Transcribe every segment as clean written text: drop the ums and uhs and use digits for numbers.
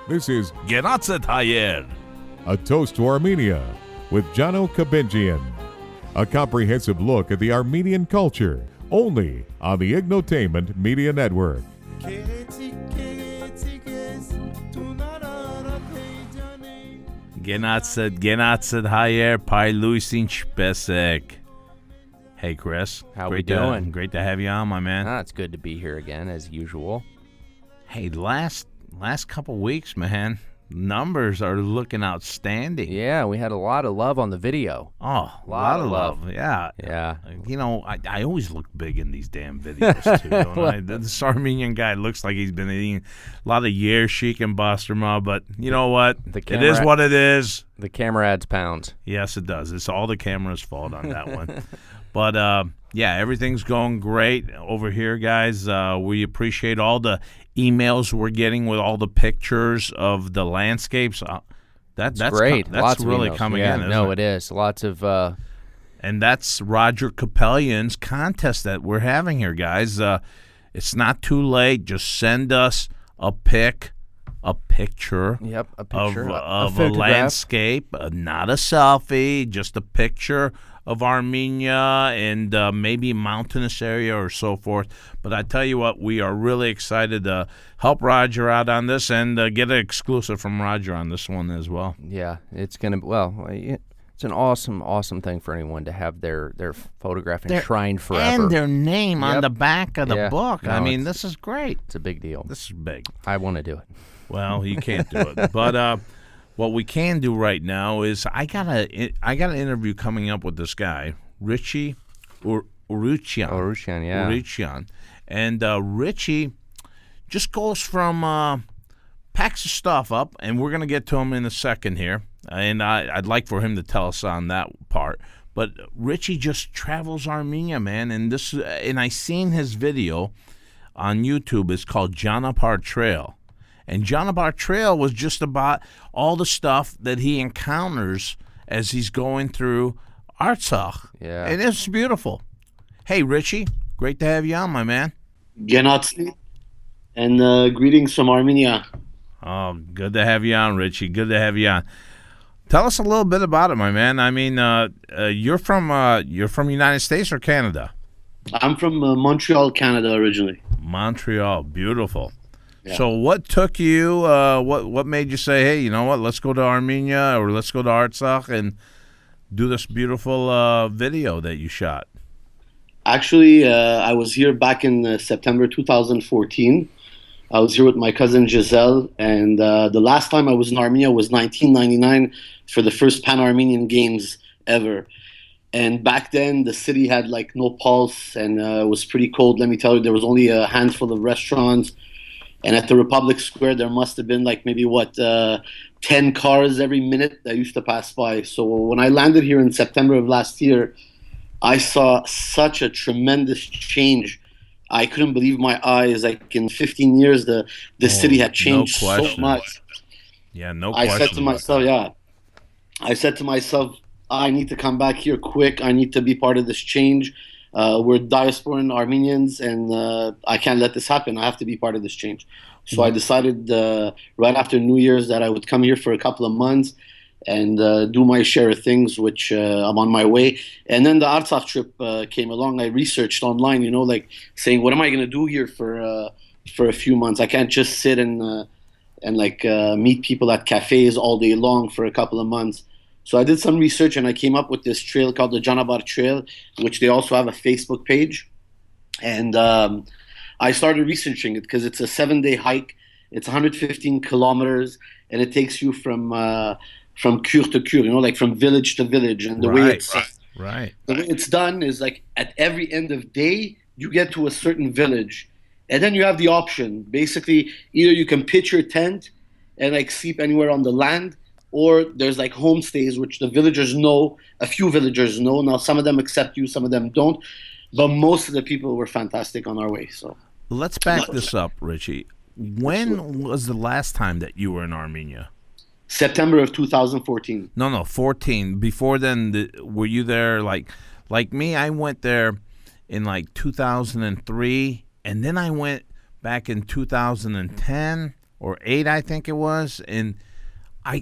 This is Genatzet Hayer. A Toast to Armenia with Jano Kabinjian. A comprehensive look at the Armenian culture, only on the Ignotainment Media Network. Genatzet Hayer, Pai Luisin Spesek. Hey, Chris. How we doing? Great to have you on, my man. It's good to be here again, as usual. Hey, last couple weeks, man, numbers are looking outstanding. Yeah, we had a lot of love on the video. Oh, a lot of love. Yeah. Yeah. You know, I always look big in these damn videos, too, don't I? This Armenian guy looks like he's been eating a lot of Yershik and Bastarma, but you know what? It is what it is. The camera adds pounds. Yes, it does. It's all the camera's fault on that one. But, yeah, everything's going great over here, guys. We appreciate all the emails we're getting with all the pictures of the landscapes. That's great. That's Lots really of emails. coming in. Isn't No, it? it is. Lots of. And that's Roger Capellian's contest that we're having here, guys. It's not too late. Just send us a picture. Yep, a picture of a landscape, not a selfie, just a picture of Armenia and maybe mountainous area or so forth. But I tell you what, we are really excited to help Roger out on this and get an exclusive from Roger on this one as well. Yeah, it's going to, it's an awesome thing for anyone to have their photograph enshrined forever. And their name on the back of the book. No, I mean, this is great. It's a big deal. This is big. I want to do it. Well, you can't do it. But what we can do right now is I got an interview coming up with this guy, Richi Ourichian. Ourichian. And Richi just goes from packs his stuff up, and we're going to get to him in a second here. And I'd like for him to tell us on that part. But Richi just travels Armenia, man. And I seen his video on YouTube. It's called Janapar Trail. And Janapar Trail was just about all the stuff that he encounters as he's going through Artsakh. Yeah. And it's beautiful. Hey, Richi, great to have you on, my man. Genatsi, and greetings from Armenia. Oh, good to have you on, Richi. Good to have you on. Tell us a little bit about it, my man. I mean, you're from United States or Canada? I'm from Montreal, Canada, originally. Montreal, beautiful. Yeah. So what took you, what made you say, hey, you know what, let's go to Armenia or let's go to Artsakh and do this beautiful video that you shot? Actually, I was here back in September 2014. I was here with my cousin Giselle, and the last time I was in Armenia was 1999 for the first Pan-Armenian Games ever. And back then, the city had like no pulse, and it was pretty cold. Let me tell you, there was only a handful of restaurants. And at the Republic Square, there must have been like maybe 10 cars every minute that used to pass by. So when I landed here in September of last year, I saw such a tremendous change. I couldn't believe my eyes. Like in 15 years, the city had changed so much. Yeah, no question. I said to myself, I need to come back here quick. I need to be part of this change. We're diasporan Armenians, and I can't let this happen. I have to be part of this change. So I decided right after New Year's that I would come here for a couple of months and do my share of things, which I'm on my way. And then the Artsakh trip came along. I researched online, like saying, what am I going to do here for a few months? I can't just sit and meet people at cafes all day long for a couple of months. So I did some research, and I came up with this trail called the Janapar Trail, which they also have a Facebook page. And I started researching it because it's a 7-day hike. It's 115 kilometers, and it takes you from cure to cure, like from village to village. And the way it's done is like at every end of day, you get to a certain village. And then you have the option. Basically, either you can pitch your tent and like sleep anywhere on the land, or there's like homestays, which the villagers know, a few villagers know. Now, some of them accept you, some of them don't. But most of the people were fantastic on our way. So let's back this up, Richi. When was the last time that you were in Armenia? September of 2014. No, 14. Before then, were you there like me? I went there in like 2003, and then I went back in 2010. or 8, I think it was. And I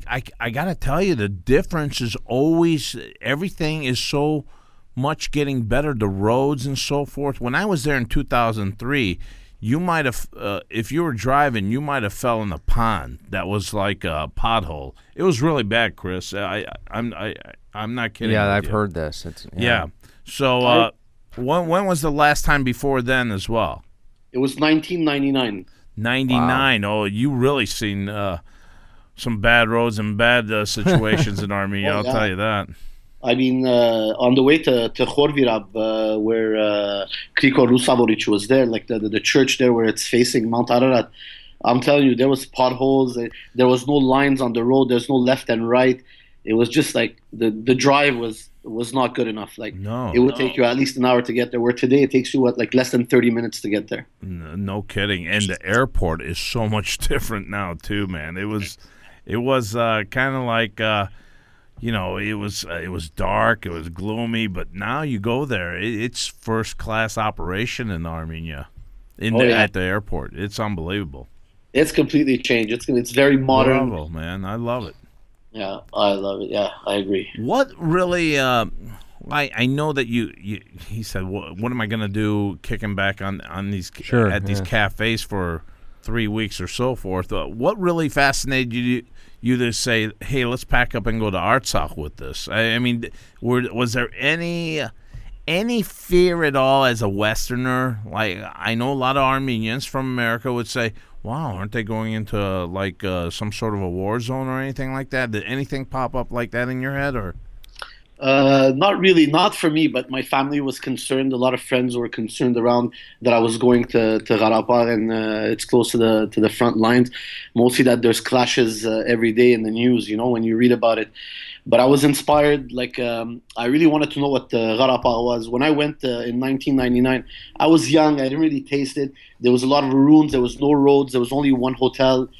got to tell you, the difference is always, everything is so much getting better, the roads and so forth. When I was there in 2003, you might have, if you were driving, you might have fell in a pond that was like a pothole. It was really bad, Chris. I'm not kidding. Yeah, with I've you. heard this. Yeah. So when was the last time before then as well? It was 1999. 99. Wow. Oh, you really seen some bad roads and bad situations in Armenia. I'll tell you that. I mean, on the way to Khorvirab, where Kriko Rusavoric was there, like the church there where it's facing Mount Ararat, I'm telling you, there was potholes. There was no lines on the road. There's no left and right. It was just like the drive was not good enough. Like it would take you at least an hour to get there. Where today it takes you like less than 30 minutes to get there. No kidding. And the airport is so much different now too, man. It was kind of like. It was dark, it was gloomy, but now you go there, it's first class operation in Armenia, at the airport. It's unbelievable. It's completely changed. It's very modern. Bravo, man, I love it. Yeah, I love it. Yeah, I agree. What really? I know that he said, what am I going to do? Kicking back on these these cafes for 3 weeks or so forth. What really fascinated you to say, hey, let's pack up and go to Artsakh with this? I mean, was there any fear at all as a Westerner? Like, I know a lot of Armenians from America would say, wow, aren't they going into like some sort of a war zone or anything like that? Did anything pop up like that in your head, or? Not really, not for me, but my family was concerned. A lot of friends were concerned around that I was going to Janapar, and it's close to the front lines. Mostly that there's clashes every day in the news, when you read about it. But I was inspired. Like I really wanted to know what Janapar was. When I went in 1999, I was young. I didn't really taste it. There was a lot of ruins. There was no roads. There was only one hotel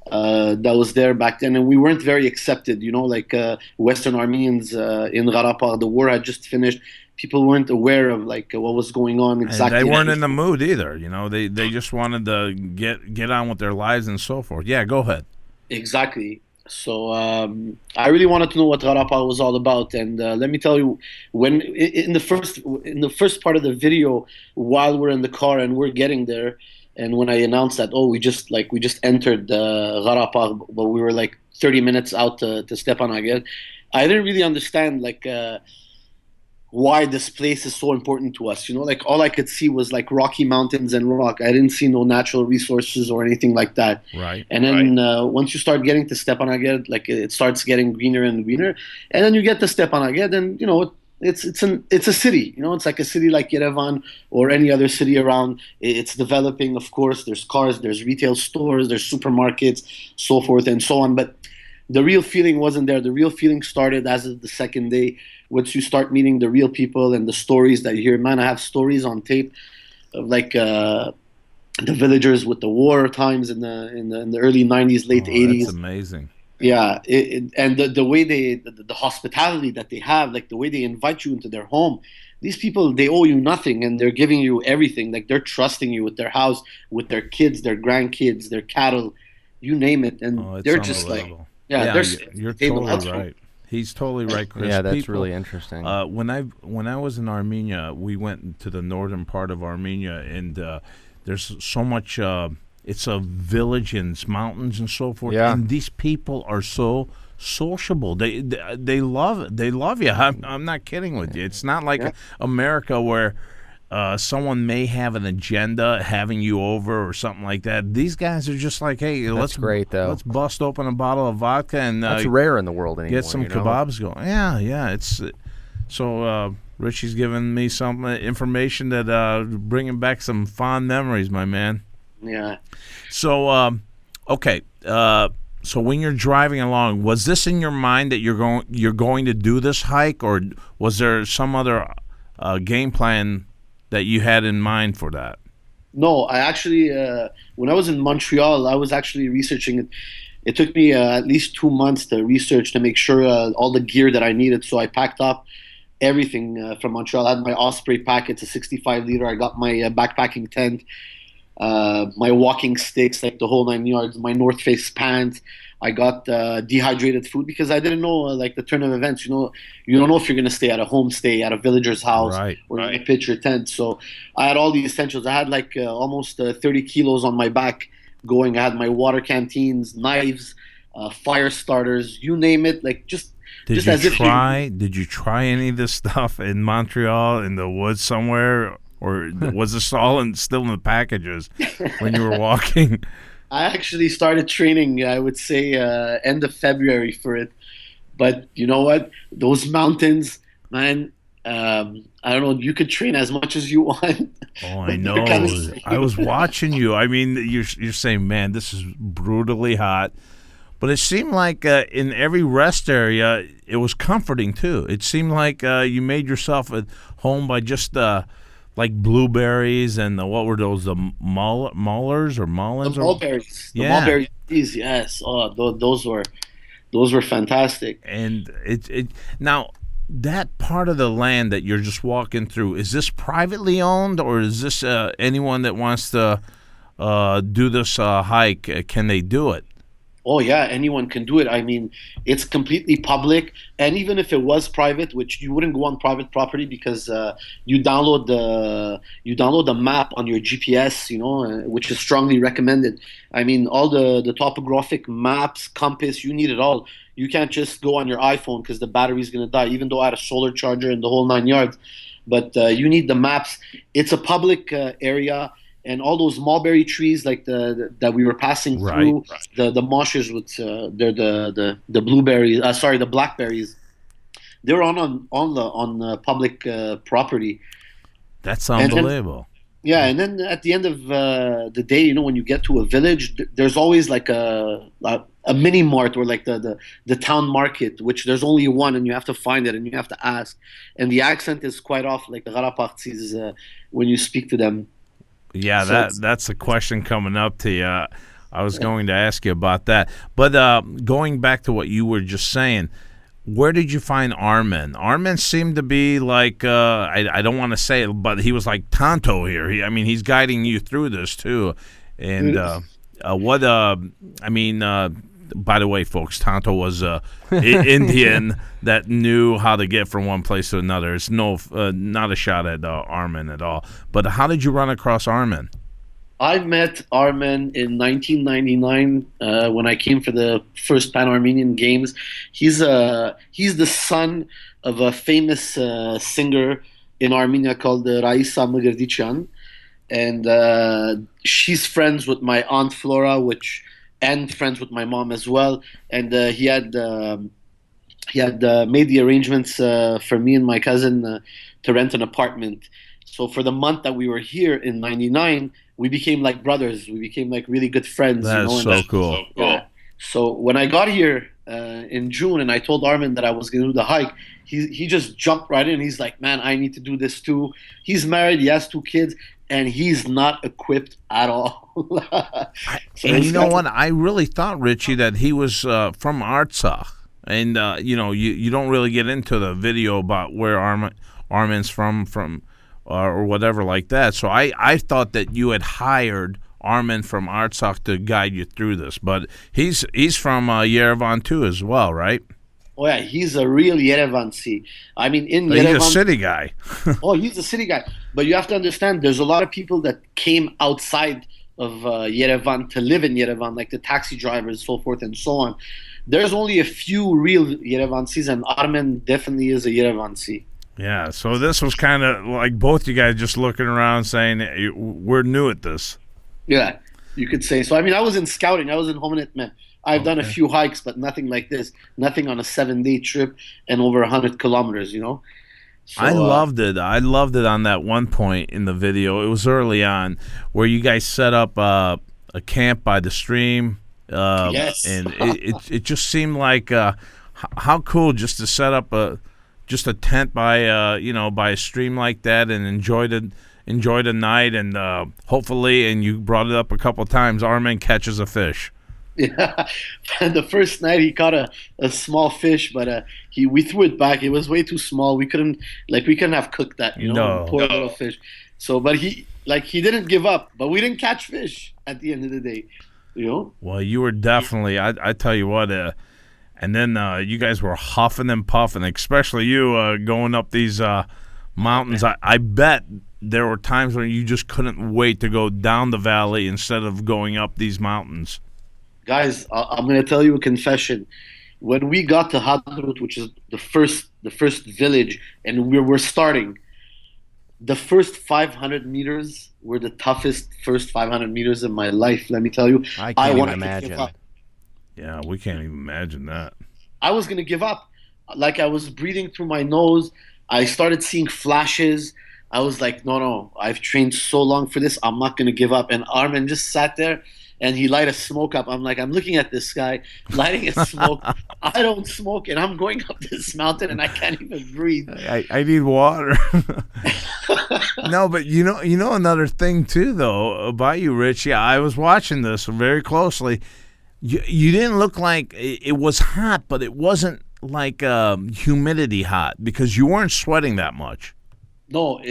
that was there back then, and we weren't very accepted, like Western Armenians in Janapar. The war had just finished. People weren't aware of like what was going on exactly. And they weren't in the mood either, they just wanted to get on with their lives and so forth. Yeah, go ahead. Exactly. So I really wanted to know what Janapar was all about, and let me tell you, when in the first part of the video, while we're in the car and we're getting there, and when I announced that, we just entered Janapar, but we were like 30 minutes out to Stepanakert, I didn't really understand like why this place is so important to us. Like all I could see was like rocky mountains and rock. I didn't see no natural resources or anything like that. Right. And then once you start getting to Stepanakert, like it starts getting greener and greener. And then you get to Stepanakert, and it's a city. It's like a city like Yerevan or any other city around. It's developing, of course. There's cars, there's retail stores, there's supermarkets, so forth and so on. But the real feeling wasn't there. The real feeling started as of the second day, once you start meeting the real people and the stories that you hear. Man, I have stories on tape of like the villagers with the war times in the early 90s, late 80s. That's amazing. Yeah, and the way the hospitality that they have, like the way they invite you into their home. These people, they owe you nothing, and they're giving you everything. Like they're trusting you with their house, with their kids, their grandkids, their cattle, you name it. And they're just like, you're totally right. He's totally right, Chris. Yeah, that's really interesting. When I was in Armenia, we went to the northern part of Armenia, and there's so much. It's a village and it's mountains and so forth. Yeah. And these people are so sociable. They love you. I'm not kidding with you. It's not like America where someone may have an agenda having you over or something like that. These guys are just like, hey, that's great though. Let's bust open a bottle of vodka and that's rare in the world anymore. Get some kebabs going. Yeah. It's so. Richie's giving me some information that bringing back some fond memories, my man. Yeah. So, okay. So when you're driving along, was this in your mind that you're going to do this hike, or was there some other game plan that you had in mind for that? No, I actually, when I was in Montreal, I was actually researching it. It took me at least 2 months to research to make sure all the gear that I needed. So I packed up everything from Montreal. I had my Osprey pack. It's a 65 liter. I got my backpacking tent. my walking sticks, like the whole 9 yards, my North Face pants. I got dehydrated food because I didn't know like the turn of events. You don't know if you're going to stay at a homestay, at a villager's house, Right. or you're going to pitch your tent. So I had all the essentials. I had like almost 30 kilos on my back going. I had my water canteens, knives, fire starters, you name it. Like just Did as you if try? Did you try any of this stuff in Montreal in the woods somewhere, or was this all still in the packages when you were walking? I actually started training, I would say, end of February for it. But you know what? Those mountains, man, I don't know. You could train as much as you want. Oh, I but know. they're kind of- I was watching you. I mean, you're saying, man, this is brutally hot. But it seemed like in every rest area, it was comforting, too. It seemed like you made yourself at home by just like blueberries and what were those, the mullers or mullins? The mulberries. The Yeah. mulberry teas, yes. Oh, those were fantastic. And it now, that part of the land that you're just walking through, is this privately owned, or is this anyone that wants to do this hike, can they do it? Oh yeah, anyone can do it. I mean, it's completely public, and even if it was private, which you wouldn't go on private property because you download the map on your GPS, which is strongly recommended. I mean, all the topographic maps, compass, you need it all. You can't just go on your iPhone because the battery's gonna die. Even though I had a solar charger and the whole 9 yards, but you need the maps. It's a public area. And all those mulberry trees, like that we were passing through, the marshes with they're the blueberries. The blackberries. They're on public property. That's unbelievable. And then at the end of the day, when you get to a village, there's always like a mini mart or like the town market, which there's only one, and you have to find it and you have to ask. And the accent is quite off, like the Garapartis, when you speak to them. Yeah, that's a question coming up to you. I was going to ask you about that. But going back to what you were just saying, where did you find Armen? Armen seemed to be like, I don't want to say it, but he was like Tonto here. He's guiding you through this too. And by the way, folks, Tonto was Indian that knew how to get from one place to another. It's not a shot at Armen at all. But how did you run across Armen? I met Armen in 1999 when I came for the first Pan-Armenian Games. He's the son of a famous singer in Armenia called Richi Ourichian, and she's friends with my aunt Flora, and friends with my mom as well. And he had made the arrangements for me and my cousin to rent an apartment. So for the month that we were here in '99, we became like brothers. We became like really good friends. That's so cool. Yeah. So when I got here in June and I told Armen that I was going to do the hike, he just jumped right in. He's like, man, I need to do this too. He's married. He has 2 kids. And he's not equipped at all. And you know what? I really thought, Richie, that he was from Artsakh. And, you don't really get into the video about where Armen's from or whatever like that. So I thought that you had hired Armen from Artsakh to guide you through this. But he's from Yerevan too as well, right? Oh, yeah, he's a real Yerevansi. I mean, Yerevan, he's a city guy. Oh, he's a city guy. But you have to understand, there's a lot of people that came outside of Yerevan to live in Yerevan, like the taxi drivers, so forth and so on. There's only a few real Yerevansis, and Armen definitely is a Yerevansi. Yeah, so this was kind of like both you guys just looking around saying, we're new at this. Yeah, you could say so. I mean, I was in scouting. I was in Hominid Men. I've done a few hikes, but nothing like this. Nothing on a 7-day trip and over 100 kilometers, So, I loved it. I loved it on that one point in the video. It was early on where you guys set up a camp by the stream. Yes. And it just seemed like how cool just to set up a tent by a stream like that and enjoy the night, and hopefully, and you brought it up a couple of times, Armen catches a fish. Yeah, the first night he caught a small fish, but we threw it back. It was way too small. We couldn't have cooked that, No. Poor little fish. So, but like he didn't give up, but we didn't catch fish at the end of the day, you know. Well, you were definitely. I tell you what. And then you guys were huffing and puffing, especially you going up these mountains. I bet there were times when you just couldn't wait to go down the valley instead of going up these mountains. Guys, I'm going to tell you a confession. When we got to Hadrut, which is the first village, and we were starting, the first 500 meters were the toughest first 500 meters in my life. Let me tell you, I can't even wanted to imagine. give up. Yeah, we can't even imagine that. I was going to give up. Like I was breathing through my nose. I started seeing flashes. I was like, no, I've trained so long for this. I'm not going to give up. And Armin just sat there and he light a smoke up. I'm like, I'm looking at this guy lighting a smoke. I don't smoke and I'm going up this mountain and I can't even breathe. I need water. No, but you know another thing too though about you, Richie. I was watching this very closely. You didn't look like it was hot, but it wasn't like humidity hot because you weren't sweating that much. No,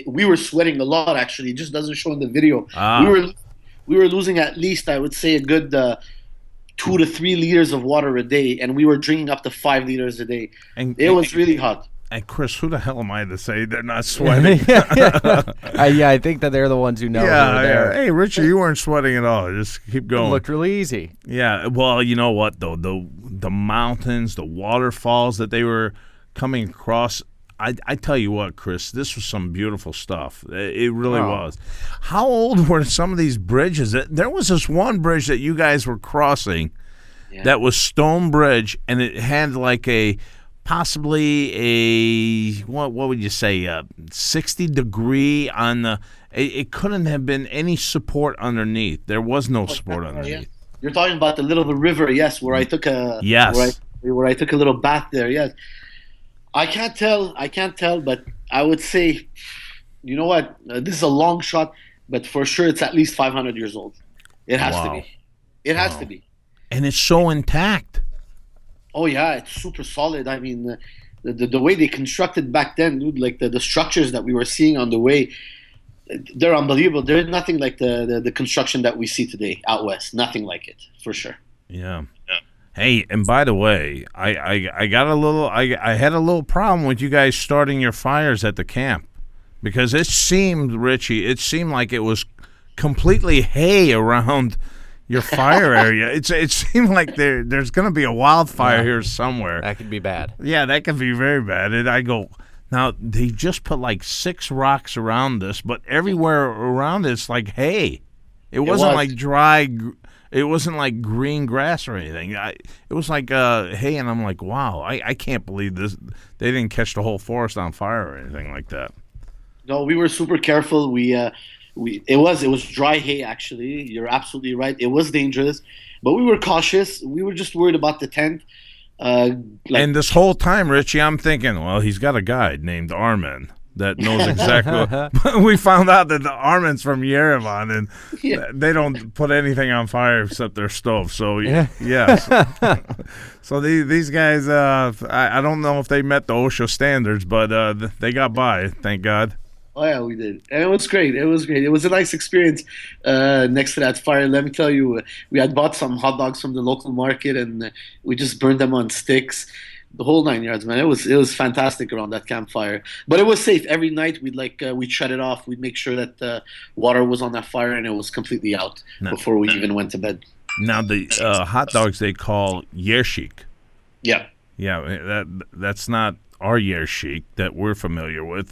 we were sweating a lot. Actually, it just doesn't show in the video. Ah. We were losing at least, I would say, a good 2 to 3 liters of water a day, and we were drinking up to 5 liters a day. And it was really hot. And Chris, who the hell am I to say they're not sweating? Yeah, I think that they're the ones who know. Yeah. Hey, Richard, you weren't sweating at all. Just keep going. It looked really easy. Yeah. Well, you know what though, the mountains, the waterfalls that they were coming across. I tell you what, Chris, this was some beautiful stuff. It really was. How old were some of these bridges? There was this one bridge that you guys were crossing that was stone bridge, and it had like possibly a what would you say 60-degree on the. It couldn't have been any support underneath. There was no support underneath. Yeah. You're talking about the little river, yes, where I took a where I took a little bath there, yes. I can't tell, but I would say, you know what? This is a long shot, but for sure it's at least 500 years old. It has to be. It has to be. And it's so intact. Oh yeah, it's super solid. I mean, the way they constructed back then, dude, like the structures that we were seeing on the way, they're unbelievable. There's nothing like the construction that we see today out west. Nothing like it, for sure. Yeah. Hey, and by the way, I had a little problem with you guys starting your fires at the camp because it seemed, Richie, like it was completely hay around your fire area. It seemed like there's going to be a wildfire here somewhere. That could be bad. Yeah, that could be very bad. And I go, now they just put like 6 rocks around this, but everywhere around it's like hay. It wasn't like dry. It wasn't like green grass or anything. It was like hay, and I'm like, wow, I can't believe this. They didn't catch the whole forest on fire or anything like that. No, we were super careful. It was dry hay actually. You're absolutely right. It was dangerous, but we were cautious. We were just worried about the tent. And this whole time, Richie, I'm thinking, well, he's got a guide named Armin that knows exactly. We found out that the Armin's from Yerevan, and they don't put anything on fire except their stove. So yes. So these guys, I don't know if they met the OSHA standards, but they got by, thank God. Oh yeah, we did, and it was great. It was a nice experience next to that fire. Let me tell you, we had bought some hot dogs from the local market, and we just burned them on sticks. The whole 9 yards, man. It was fantastic around that campfire, but it was safe. Every night we'd shut it off. We'd make sure that the water was on that fire and it was completely out before we even went to bed. Now the hot dogs they call yershik. Yeah. That's not our yershik that we're familiar with.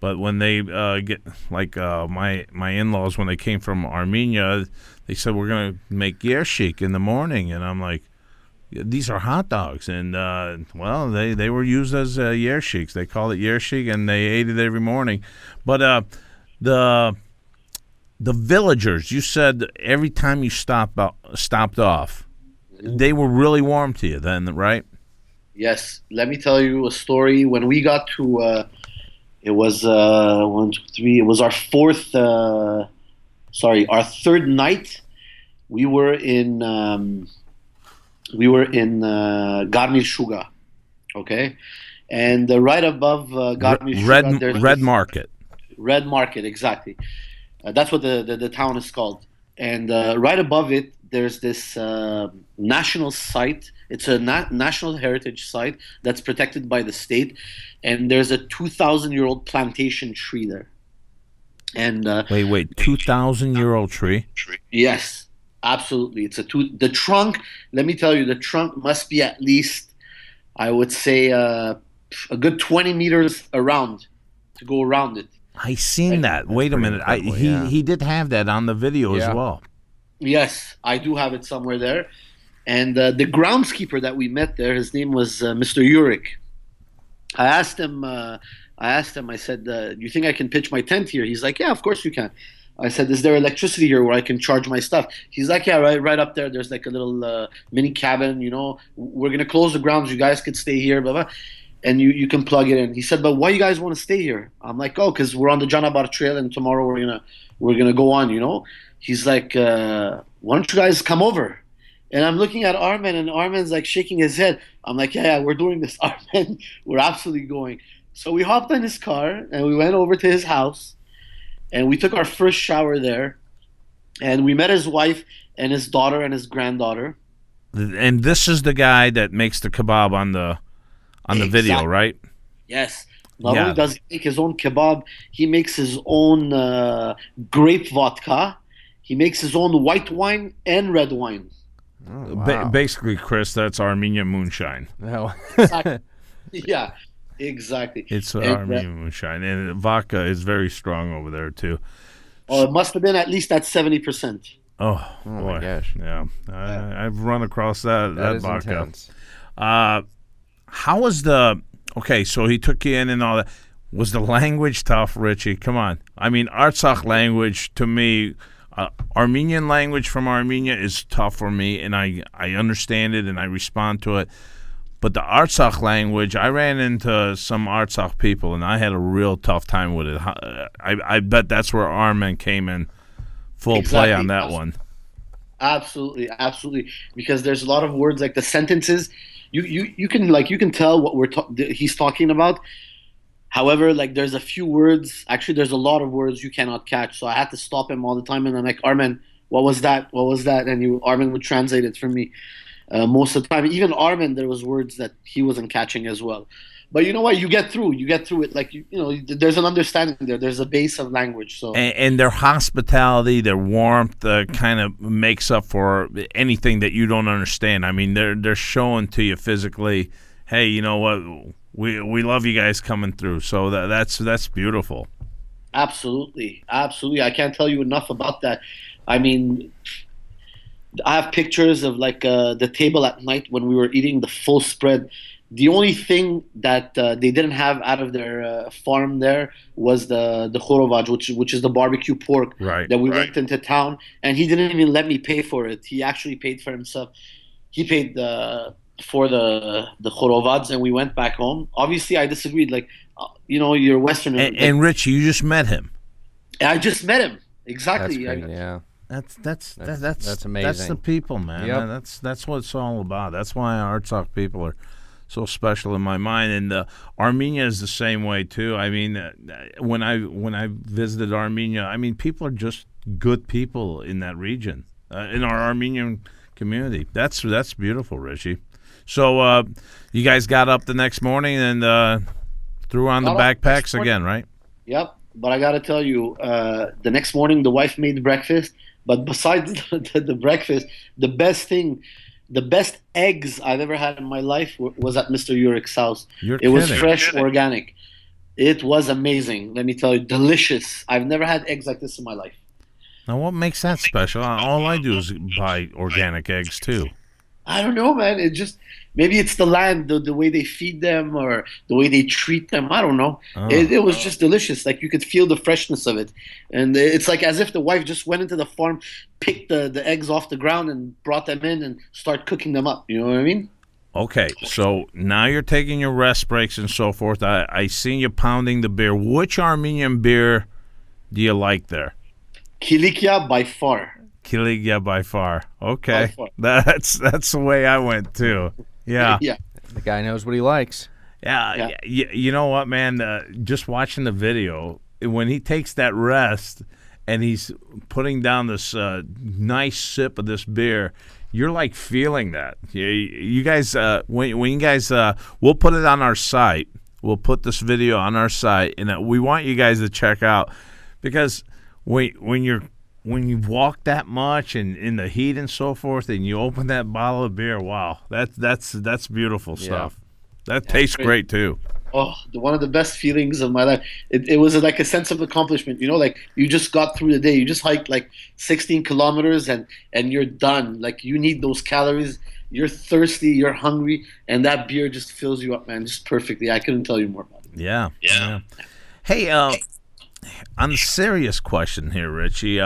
But when they get like my in-laws when they came from Armenia, they said we're gonna make yershik in the morning, and I'm like, these are hot dogs, and well, they were used as yershiks. They call it yershik, and they ate it every morning. But the villagers, you said every time you stopped off, they were really warm to you then, right? Yes. Let me tell you a story. When we got to, it was 1, 2, 3. It was our third night. We were in Garmi Shuga, okay, and right above Garmi Shuga, Red Market. Red Market, exactly. That's what the town is called. And right above it, there's this national site. It's a national heritage site that's protected by the state. And there's a 2,000-year-old plantation tree there. And Wait, 2,000-year-old tree? Yes, absolutely. The trunk, let me tell you, the trunk must be at least, I would say, a good 20 meters around to go around it. I seen that. Wait a minute. He did have that on the video as well. Yes, I do have it somewhere there. And the groundskeeper that we met there, his name was Mr. Uric. I asked him, I said, do you think I can pitch my tent here? He's like, yeah, of course you can. I said, is there electricity here where I can charge my stuff? He's like, yeah, right up there. There's like a little mini cabin, We're going to close the grounds. You guys could stay here, blah, blah. And you can plug it in. He said, but why you guys want to stay here? I'm like, oh, because we're on the Janapar trail and tomorrow we're gonna go on, He's like, why don't you guys come over? And I'm looking at Armen, and Armen's like shaking his head. I'm like, yeah, we're doing this, Armen. We're absolutely going. So we hopped in his car and we went over to his house and we took our first shower there. And we met his wife and his daughter and his granddaughter. And this is the guy that makes the kebab on the video, right? Yes. Not only does he make his own kebab, he makes his own grape vodka. He makes his own white wine and red wine. Oh, wow. Basically, Chris, that's Armenian moonshine. No. Exactly. Yeah, exactly. It's Armenian moonshine. And vodka is very strong over there, too. Oh, it must have been at least at 70%. Oh boy. My gosh. Yeah. I've run across that is vodka. intense. How was okay, so he took you in and all that. Was the language tough, Richie? Come on. I mean, Artsakh language, to me, Armenian language from Armenia is tough for me, and I understand it and I respond to it. But the Artsakh language, I ran into some Artsakh people, and I had a real tough time with it. I bet that's where Armen came in full play on that one. Absolutely, absolutely. Because there's a lot of words, like the sentences, you can tell what he's talking about. However, like there's a few words, actually there's a lot of words you cannot catch. So I had to stop him all the time, and I'm like, Armen, what was that? What was that? And Armen would translate it for me most of the time. Even Armen, there was words that he wasn't catching as well. But you know what? You get through it. Like, there's an understanding there. There's a base of language. So and their hospitality, their warmth kind of makes up for anything that you don't understand. I mean, they're showing to you physically, hey, you know what? We love you guys coming through. So that's beautiful. Absolutely. Absolutely. I can't tell you enough about that. I mean, I have pictures of like the table at night when we were eating the full spread. The only thing that they didn't have out of their farm there was the khorovaj, which is the barbecue pork that we went into town, and he didn't even let me pay for it. He actually paid for himself. He paid for the khorovads, and we went back home. Obviously, I disagreed. Like, you're Western. And Rich, you just met him. I just met him. Exactly. That's great, yeah. That's amazing. That's the people, man. Yep. That's what it's all about. That's why Artsakh people are so special in my mind, and Armenia is the same way too. I mean, when I visited Armenia, I mean, people are just good people in that region, in our Armenian community. That's beautiful, Richie. So you guys got up the next morning and threw on the backpacks again, right? Yep. But I got to tell you, the next morning the wife made breakfast. But besides the breakfast, the best eggs I've ever had in my life was at Mr. Uric's house. It was fresh, organic. It was amazing. Let me tell you, delicious. I've never had eggs like this in my life. Now, what makes that special? All I do is buy organic eggs too. I don't know, man. Maybe it's the land, the way they feed them or the way they treat them. I don't know. It was just delicious. Like, you could feel the freshness of it. And it's like as if the wife just went into the farm, picked the eggs off the ground and brought them in and start cooking them up. You know what I mean? Okay, so now you're taking your rest breaks and so forth. I seen you pounding the beer. Which Armenian beer do you like there? Kilikia by far. Kilikia by far. Okay. By far. That's the way I went too. Yeah. Yeah. The guy knows what he likes. Yeah. You know what, man? Just watching the video, when he takes that rest and he's putting down this nice sip of this beer, you're like feeling that. You guys, when you guys, we'll put it on our site. We'll put this video on our site, and we want you guys to check out, because when you've walked that much and in the heat and so forth, and you open that bottle of beer, wow, that's beautiful stuff. That tastes great too. Oh, one of the best feelings of my life. It was like a sense of accomplishment. You know, like you just got through the day. You just hiked like 16 kilometers and you're done. Like you need those calories. You're thirsty. You're hungry, and that beer just fills you up, man, just perfectly. I couldn't tell you more about it. Yeah. Hey, on a serious question here, Richie.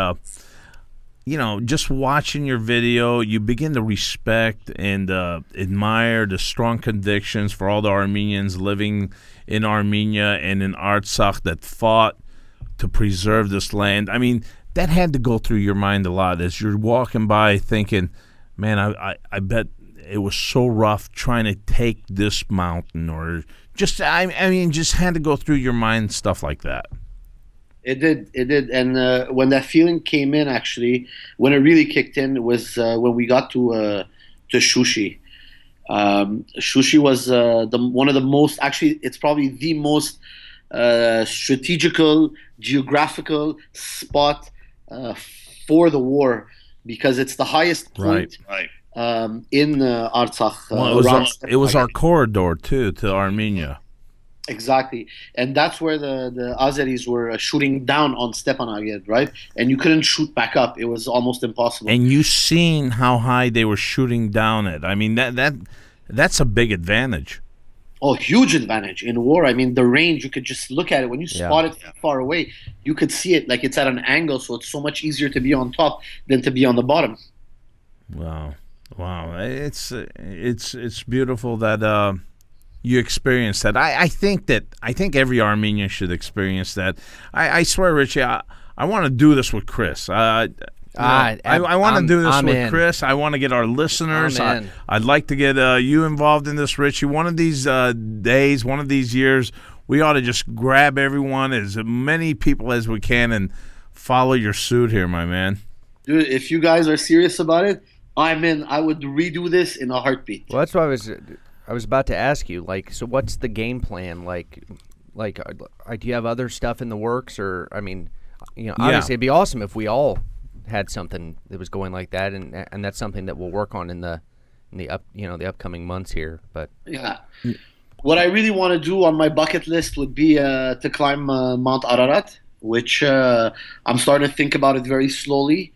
Just watching your video, you begin to respect and admire the strong convictions for all the Armenians living in Armenia and in Artsakh that fought to preserve this land. I mean, that had to go through your mind a lot as you're walking by thinking, man, I bet it was so rough trying to take this mountain, or just just had to go through your mind stuff like that. It did. And when that feeling came in, actually, when it really kicked in was when we got to Shushi. Shushi was one of the most, actually, it's probably the most strategical, geographical spot for the war, because it's the highest point in Artsakh. Well, it was our corridor, too, to Armenia. Exactly, and that's where the Azeris were shooting down on Stepanakert, right? And you couldn't shoot back up; it was almost impossible. And you seen how high they were shooting down it. I mean, that's a big advantage. Oh, huge advantage in war. I mean, the range, you could just look at it. When you spot it far away, you could see it like it's at an angle, so it's so much easier to be on top than to be on the bottom. Wow, it's beautiful that. You experienced that. I think every Armenian should experience that. I swear, Richie, I want to do this with Chris. I want to do this with Chris. I want to get our listeners. I'd like to get you involved in this, Richie. One of these days, one of these years, we ought to just grab everyone, as many people as we can, and follow your suit here, my man. Dude, if you guys are serious about it, I'm in. I would redo this in a heartbeat. Well, that's what I was about to ask you, like, so what's the game plan? Like, do you have other stuff in the works, or obviously it'd be awesome if we all had something that was going like that, and that's something that we'll work on in the upcoming months here. But what I really want to do on my bucket list would be to climb Mount Ararat, which I'm starting to think about it very slowly.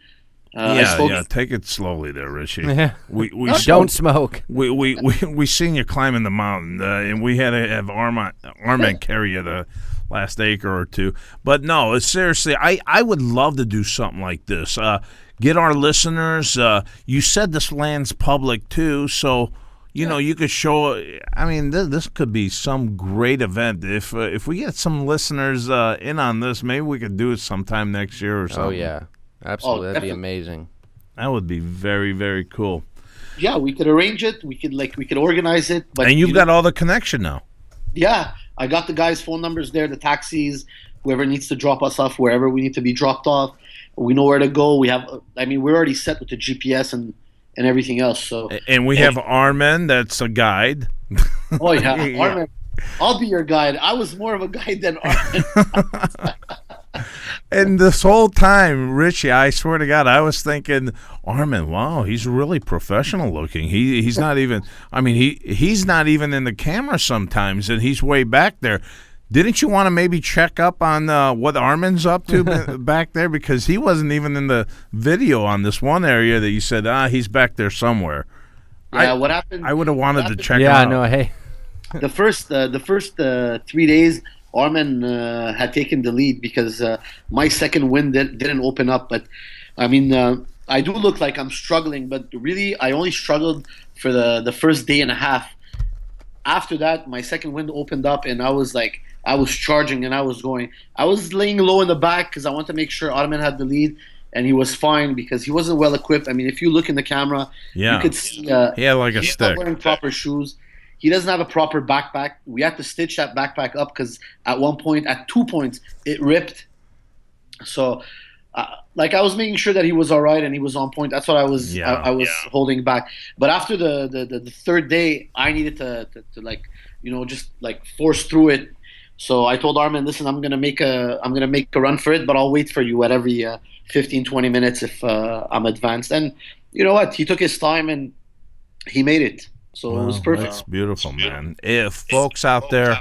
Take it slowly there, Richie. We don't smoke. We seen you climbing the mountain, and we had to have Armand carry you the last acre or two. But no, seriously, I would love to do something like this. Get our listeners. You said this land's public too, so you could show. I mean, this could be some great event. If we get some listeners in on this, maybe we could do it sometime next year or something. Oh yeah. Absolutely, that'd be amazing. That would be very, very cool. Yeah, we could arrange it. We could organize it. But and you've got all the connection now. Yeah, I got the guys' phone numbers there, the taxis, whoever needs to drop us off, wherever we need to be dropped off. We know where to go. We're already set with the GPS and everything else. So. And we have Armin, that's a guide. Oh yeah, Armin. I'll be your guide. I was more of a guide than Armin. And this whole time, Richie, I swear to God, I was thinking, Armin, wow, he's really professional looking. He's not even. I mean, he's not even in the camera sometimes, and he's way back there. Didn't you want to maybe check up on what Armin's up to back there, because he wasn't even in the video on this one area that you said he's back there somewhere. Yeah, what happened? I would have wanted to check. Yeah, him out. no, hey. The first 3 days, Armin had taken the lead because my second wind didn't open up. But I mean, I do look like I'm struggling, but really, I only struggled for the first day and a half. After that, my second wind opened up, and I was charging, and I was going. I was laying low in the back because I wanted to make sure Armin had the lead, and he was fine because he wasn't well equipped. I mean, if you look in the camera, you could see he had like a stick. Not wearing proper shoes. He doesn't have a proper backpack. We had to stitch that backpack up because at 2 points, it ripped. So, I was making sure that he was all right and he was on point. That's what I was holding back. But after the third day, I needed to just force through it. So I told Armin, listen, I'm gonna make a run for it, but I'll wait for you at every 15, 20 minutes if I'm advanced. And you know what? He took his time and he made it. So it was perfect. That's beautiful, man. If folks out there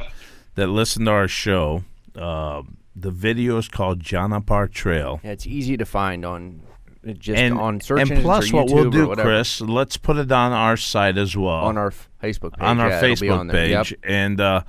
that listen to our show, the video is called Janapar Trail. Yeah, it's easy to find on on search engines. And plus, or what YouTube we'll do, or whatever. Chris, let's put it on our site as well. On our Facebook page. On our it'll be on Facebook there. page. Yep. And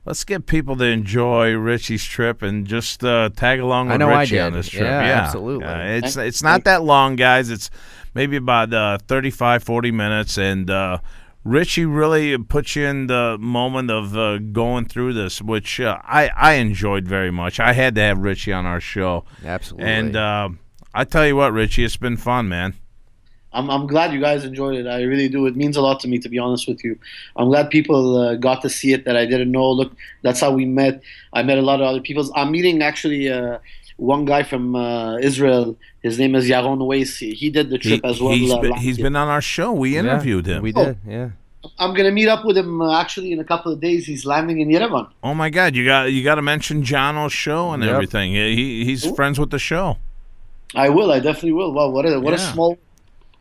let's get people to enjoy Richie's trip and just tag along with Richie on this trip. Yeah, absolutely. It's not that long, guys. It's maybe about 35, 40 minutes. And Richie really puts you in the moment of going through this, which I enjoyed very much. I had to have Richie on our show. Absolutely. And I tell you what, Richie, it's been fun, man. I'm glad you guys enjoyed it. I really do. It means a lot to me, to be honest with you. I'm glad people got to see it that I didn't know. Look, that's how we met. I met a lot of other people. I'm meeting actually one guy from Israel. His name is Yaron Weiss. He did the trip as well. He's been on our show. We interviewed him. We did, yeah. I'm gonna meet up with him actually in a couple of days. He's landing in Yerevan. Oh my God! You got to mention Jono's show and everything. He's friends with the show. I will. I definitely will. Wow, what a small.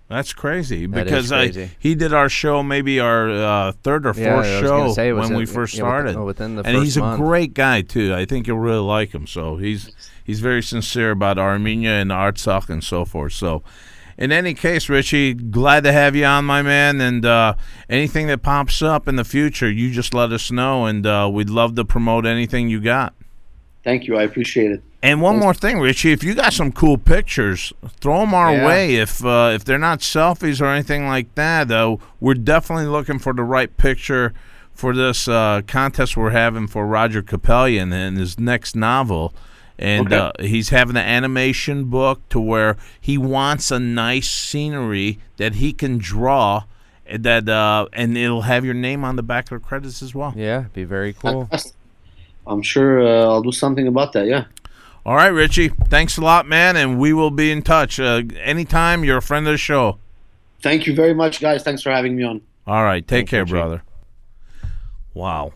That's crazy That because is crazy. He did our show, maybe our third or fourth show when we first started. Within the and first he's month. a great guy too. I think you'll really like him. So he's very sincere about Armenia and Artsakh and so forth. So, in any case, Richie, glad to have you on, my man. And anything that pops up in the future, you just let us know, and we'd love to promote anything you got. Thank you. I appreciate it. And one more thing, Richie, if you got some cool pictures, throw them our way. If they're not selfies or anything like that, we're definitely looking for the right picture for this contest we're having for Roger Capellion and his next novel. And he's having an animation book to where he wants a nice scenery that he can draw, that and it'll have your name on the back of the credits as well. Yeah, be very cool. I'm sure I'll do something about that, yeah. All right, Richie. Thanks a lot, man, and we will be in touch. Anytime, you're a friend of the show. Thank you very much, guys. Thanks for having me on. All right. Take care, brother. Wow.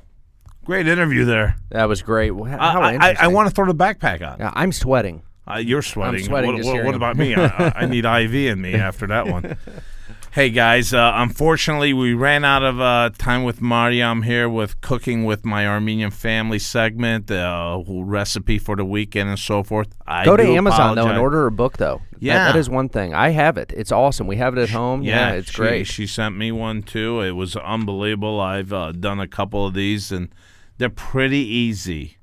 Great interview there. That was great. How interesting. I want to throw the backpack on. Yeah, I'm sweating. You're sweating. I'm sweating What about me? I need IV in me after that one. Hey, guys, unfortunately, we ran out of time with Mariam here with Cooking with My Armenian Family segment, recipe for the weekend and so forth. Go to Amazon, though, and order a book, though. Yeah. That is one thing. I have it. It's awesome. We have it at home. Yeah, it's great. She sent me one, too. It was unbelievable. I've done a couple of these, and they're pretty easy.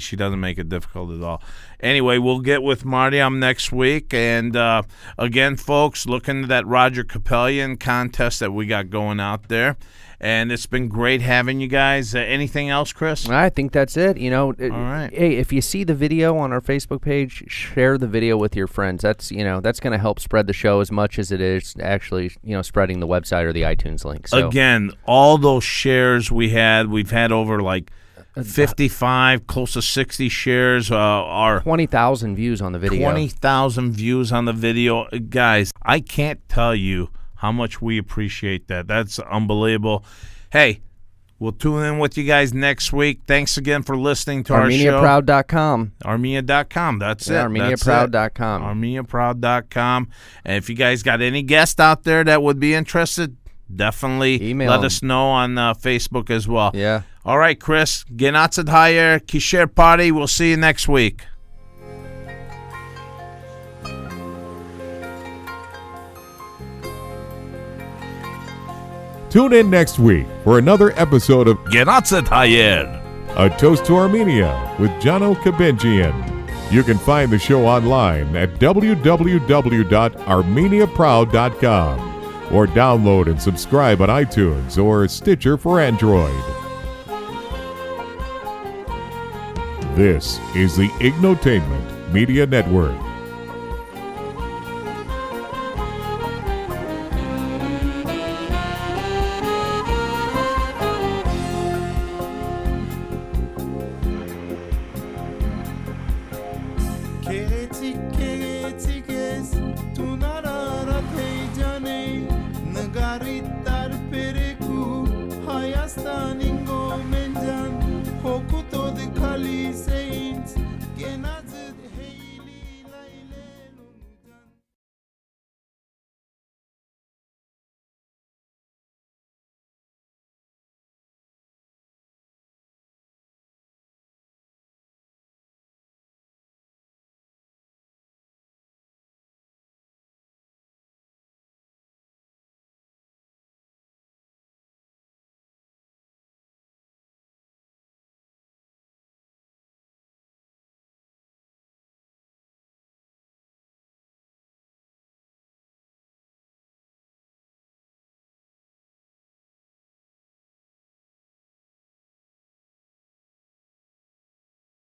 She doesn't make it difficult at all. Anyway, we'll get with Mariam next week. And, again, folks, look into that Roger Capellion contest that we got going out there. And it's been great having you guys. Anything else, Chris? I think that's it. All right. Hey, if you see the video on our Facebook page, share the video with your friends. That's going to help spread the show as much as it is actually, spreading the website or the iTunes link. So. Again, all those shares we've had over 55, close to 60 shares. Are 20,000 views on the video. 20,000 views on the video. Guys, I can't tell you how much we appreciate that. That's unbelievable. Hey, we'll tune in with you guys next week. Thanks again for listening to our show. ArmeniaProud.com. Armenia.com. That's it. ArmeniaProud.com. ArmeniaProud.com. And if you guys got any guests out there that would be interested, definitely let us know on Facebook as well. Yeah. All right, Chris. Genatzad Hayer, Kisher Party. We'll see you next week. Tune in next week for another episode of Genatzad Hayer, A Toast to Armenia with Jano Kabenjian. You can find the show online at www.armeniaproud.com or download and subscribe on iTunes or Stitcher for Android. This is the Ignotainment Media Network. Katie